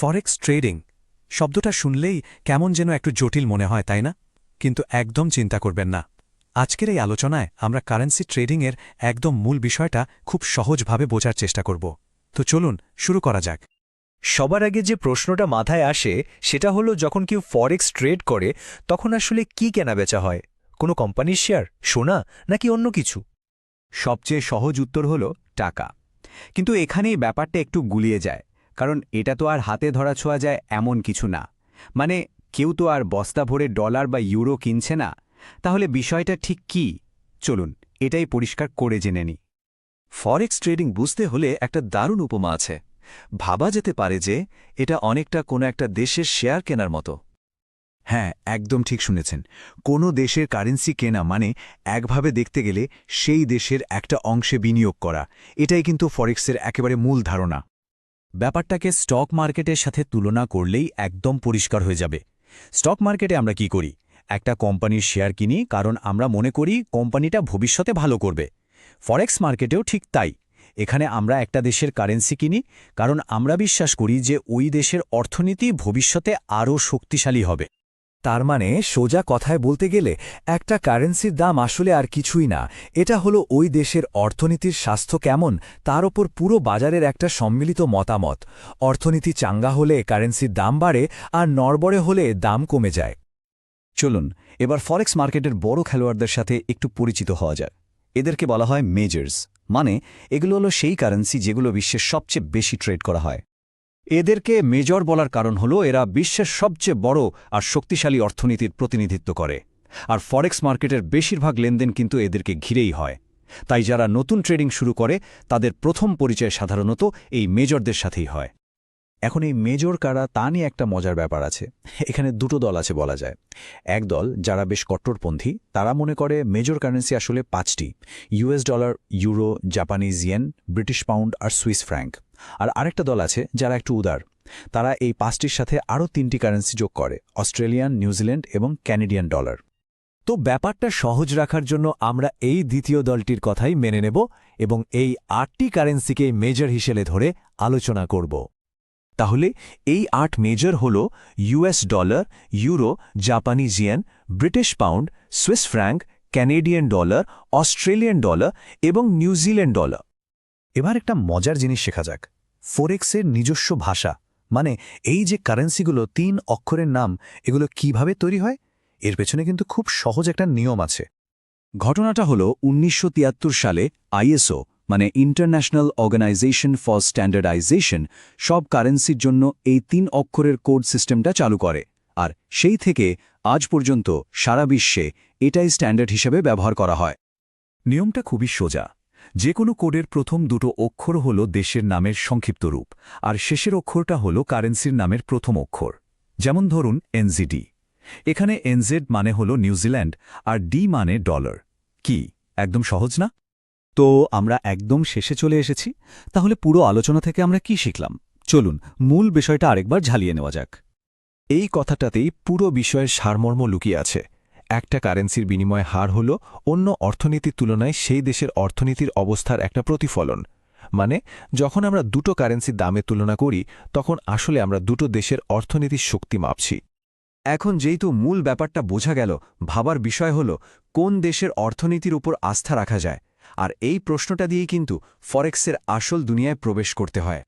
Forex trading শব্দটা শুনলেই কেমন যেন একটু জটিল মনে হয়, তাই না? কিন্তু একদম চিন্তা করবেন না। আজকের এই আলোচনায় আমরা কারেন্সি ট্রেডিংয়ের একদম মূল বিষয়টা খুব সহজভাবে বোঝার চেষ্টা করব। তো চলুন শুরু করা যাক। সবার আগে যে প্রশ্নটা মাথায় আসে সেটা হলো, যখন কেউ ফরেক্স ট্রেড করে তখন আসলে কি কেনাবেচা হয়? কোনো কোম্পানির শেয়ার, সোনা, নাকি অন্য কিছু? সবচেয়ে সহজ উত্তর হল টাকা। কিন্তু এখানেই ব্যাপারটা একটু গুলিয়ে যায়, কারণ এটা তো আর হাতে ধরা ছোঁয়া যায় এমন কিছু না। মানে কেউ তো আর বস্তা ভরে ডলার বা ইউরো কিনছে না। তাহলে বিষয়টা ঠিক কি? চলুন এটাই পরিষ্কার করে জেনে নিই। ফরেক্স ট্রেডিং বুঝতে হলে একটা দারুণ উপমা আছে। ভাবা যেতে পারে যে এটা অনেকটা কোনো একটা দেশের শেয়ার কেনার মতো। হ্যাঁ, একদম ঠিক শুনেছেন। কোনো দেশের কারেন্সি কেনা মানে একভাবে দেখতে গেলে সেই দেশের একটা অংশে বিনিয়োগ করা। এটাই কিন্তু ফরেক্সের একেবারে মূল ধারণা। ব্যাপারটাকে স্টক মার্কেটের সাথে তুলনা করলেই একদম পরিষ্কার হয়ে যাবে। স্টক মার্কেটে আমরা কি করি? একটা কোম্পানির শেয়ার কিনি, কারণ আমরা মনে করি কোম্পানিটা ভবিষ্যতে ভালো করবে। ফরেক্স মার্কেটেও ঠিক তাই। এখানে আমরা একটা দেশের কারেন্সি কিনি, কারণ আমরা বিশ্বাস করি যে ওই দেশের অর্থনীতি ভবিষ্যতে আরও শক্তিশালী হবে। তার মানে সোজা কথায় বলতে গেলে একটা কারেন্সির দাম আসলে আর কিছুই না, এটা হলো ওই দেশের অর্থনীতির স্বাস্থ্য কেমন তার ওপর পুরো বাজারের একটা সম্মিলিত মতামত। অর্থনীতি চাঙ্গা হলে কারেন্সির দাম বাড়ে, আর নড়বড়ে হলে দাম কমে যায়। চলুন এবার ফরেক্স মার্কেটের বড় খেলোয়াড়দের সাথে একটু পরিচিত হওয়া যায়। এদেরকে বলা হয় মেজর্স, মানে এগুলো হলো সেই কারেন্সি যেগুলো বিশ্বের সবচেয়ে বেশি ট্রেড করা হয়। এদেরকে মেজর বলার কারণ হলো এরা বিশ্বের সবচেয়ে বড় আর শক্তিশালী অর্থনীতির প্রতিনিধিত্ব করে, আর ফরেক্স মার্কেটের বেশিরভাগ লেনদেন কিন্তু এদেরকে ঘিরেই হয়। তাই যারা নতুন ট্রেডিং শুরু করে তাদের প্রথম পরিচয় সাধারণত এই মেজরদের সাথেই হয়। এখন এই মেজর কারা তা নিয়ে একটা মজার ব্যাপার আছে। এখানে দুটো দল আছে বলা যায়। এক দল যারা বেশ কট্টরপন্থী, তারা মনে করে মেজর কারেন্সি আসলে 5টি: US dollar, euro, Japanese yen, British pound আর সুইস ফ্র্যাঙ্ক। আর আরেকটা দল আছে যারা একটু উদার, তারা এই 5টির সাথে আরও 3টি কারেন্সি যোগ করে: অস্ট্রেলিয়ান, নিউজিল্যান্ড এবং ক্যানাডিয়ান ডলার। তো ব্যাপারটা সহজ রাখার জন্য আমরা এই দ্বিতীয় দলটির কথাই মেনে নেব এবং এই 8টি কারেন্সিকে মেজর হিসেবে ধরে আলোচনা করব। তাহলে এই 8 মেজর হল US dollar, euro, Japanese yen, British pound, Swiss franc, Canadian dollar, Australian dollar এবং নিউজিল্যান্ড ডলার। এবার একটা মজার জিনিস শেখা যাক, ফরেক্সের নিজস্ব ভাষা। মানে এই যে কারেন্সিগুলো 3 অক্ষরের নাম, এগুলো কিভাবে তৈরি হয়? এর পেছনে কিন্তু খুব সহজ একটা নিয়ম আছে। ঘটনাটা হলো 1973 সালে আইএসও, মানে ইন্টারন্যাশনাল অর্গানাইজেশন ফর স্ট্যান্ডার্ডাইজেশন, সব কারেন্সির জন্য এই 3 অক্ষরের কোড সিস্টেমটা চালু করে। আর সেই থেকে আজ পর্যন্ত সারা বিশ্বে এটাই স্ট্যান্ডার্ড হিসেবে ব্যবহার করা হয়। নিয়মটা খুবই সোজা। যে কোনো কোডের প্রথম দুটো অক্ষর হল দেশের নামের সংক্ষিপ্ত রূপ, আর শেষের অক্ষরটা হল কারেন্সির নামের প্রথম অক্ষর। যেমন ধরুন এনজিডি। এখানে এনজেড মানে হল নিউজিল্যান্ড, আর ডি মানে ডলার। কি একদম সহজ না? তো আমরা একদম শেষে চলে এসেছি। তাহলে পুরো আলোচনা থেকে আমরা কি শিখলাম? চলুন মূল বিষয়টা আরেকবার ঝালিয়ে নেওয়া যাক। এই কথাটাতেই পুরো বিষয়ের সারমর্ম লুকিয়ে আছে। একটা কারেন্সির বিনিময় হার হল অন্য অর্থনীতির তুলনায় সেই দেশের অর্থনীতির অবস্থার একটা প্রতিফলন। মানে যখন আমরা দুটো কারেন্সির দামের তুলনা করি, তখন আসলে আমরা দুটো দেশের অর্থনীতির শক্তি মাপছি। এখন যেহেতু মূল ব্যাপারটা বোঝা গেল, ভাবার বিষয় হল কোন দেশের অর্থনীতির উপর আস্থা রাখা যায়। আর এই প্রশ্নটা দিয়েই কিন্তু ফরেক্সের আসল দুনিয়ায় প্রবেশ করতে হয়।